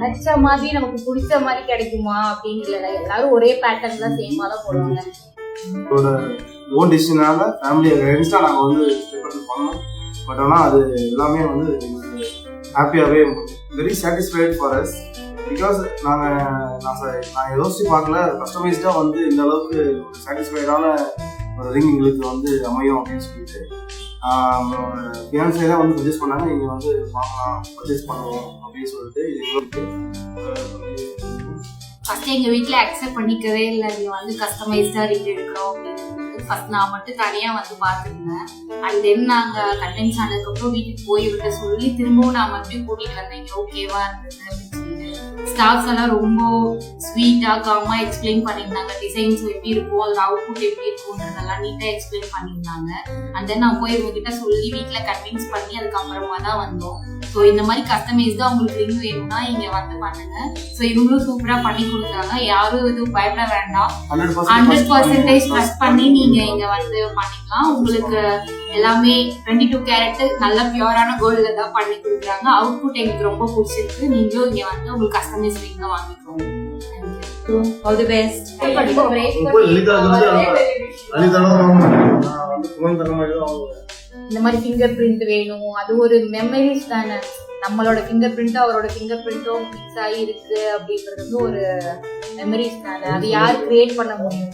நினைச்ச மாதிரி நமக்கு பிடிச்ச மாதிரி கிடைக்குமா அப்படின்னு இல்லை, எல்லாரும் ஒரே பேட்டர்ன் தான் சேமா தான் போடுவாங்க. ஓன் டிசிஷனால ஃபேமிலி அகைன்ஸ்டா நாங்க வந்து பண்ணோம். பட் ஆனால் அது எல்லாமே வந்து ஹாப்பியாகவே very satisfied for us. Because நான் யோசிச்சு பார்க்கல, கஸ்டமைஸ்டாக வந்து இந்த அளவுக்கு ஒரு சாட்டிஸ்ஃபைடான ஒரு ரிங் எங்களுக்கு வந்து அமையும் அப்படின்னு சொல்லிட்டு ஃபியான்ஸே தான் வந்து சஜஸ்ட் பண்ணாங்க. இங்கே வந்து வாங்கலாம், பர்ச்சேஸ் பண்ணுவோம் அப்படின்னு சொல்லிட்டு. இது எங்களுக்கு ஃபர்ஸ்ட் எங்கள் வீட்டில் அக்செப்ட் பண்ணிக்கவே இல்லை, நீங்கள் வந்து கஸ்டமைஸ்டாக ரிங் எடுக்கிறோம் அப்படின்னு. ஃபர்ஸ்ட் நான் மட்டும் தனியாக வந்து பார்த்துருந்தேன். அண்ட் தென் நாங்கள் கன்வின்ஸ் ஆனதுக்கப்புறம் வீட்டுக்கு போய் விட்ட சொல்லி திரும்பவும் நான் மறுபடியும் கூட்டிகிட்டு வந்தேன். ஓகேவா இருந்தது அப்படின்னு சொல்லிட்டு ஸ்டாஃப்ஸ் எல்லாம் ரொம்ப ஸ்வீட்டாக காமா எக்ஸ்பிளைன் பண்ணியிருந்தாங்க. டிசைன்ஸ் எப்படி இருக்கும், அது அவுட்புட் எப்படி இருக்கும்ன்றதெல்லாம் நீட்டாக எக்ஸ்பிளைன் பண்ணியிருந்தாங்க. அண்ட் தென் நான் போய் இவங்ககிட்ட சொல்லி வீட்டில் கன்வின்ஸ் பண்ணி அதுக்கப்புறமா தான் வந்தோம். ஸோ இந்த மாதிரி கஸ்டமைஸ்டாக உங்களுக்கு ரிங் வேணும்னா இங்கே வந்து பண்ணுங்க. ஸோ இவங்களும் சூப்பராக பண்ணி கொடுக்குறாங்க, யாரும் எதுவும் பயப்பட வேண்டாம். 100% ட்ரஸ்ட் பண்ணி நீங்க இங்க வந்து பண்ணிக்கலாம். உங்களுக்கு எல்லாமே 22 கேரட் நல்ல பியூரான கோல்ட்ல தான் பண்ணி கொடுக்குறாங்க. அவுட்புட் எனக்கு ரொம்ப பிடிச்சிருக்கு. நீங்களும் இங்க வந்து உங்களுக்கு கஸ்டமைஸ் ரிங்க வாங்கிக்கோங்க. All the best. இந்த மாதிரி ஃபிங்கர் பிரிண்ட் வேணும், அது ஒரு மெமரிஸ் தானே. நம்மளோட ஃபிங்கர் பிரிண்ட்டும் அவரோட ஃபிங்கர் பிரிண்ட்டும் மிக்ஸ் ஆகி இருக்கு அப்படின்றது வந்து ஒரு மெமரிஸ் தானே. அது யார் கிரியேட் பண்ண முடியும்?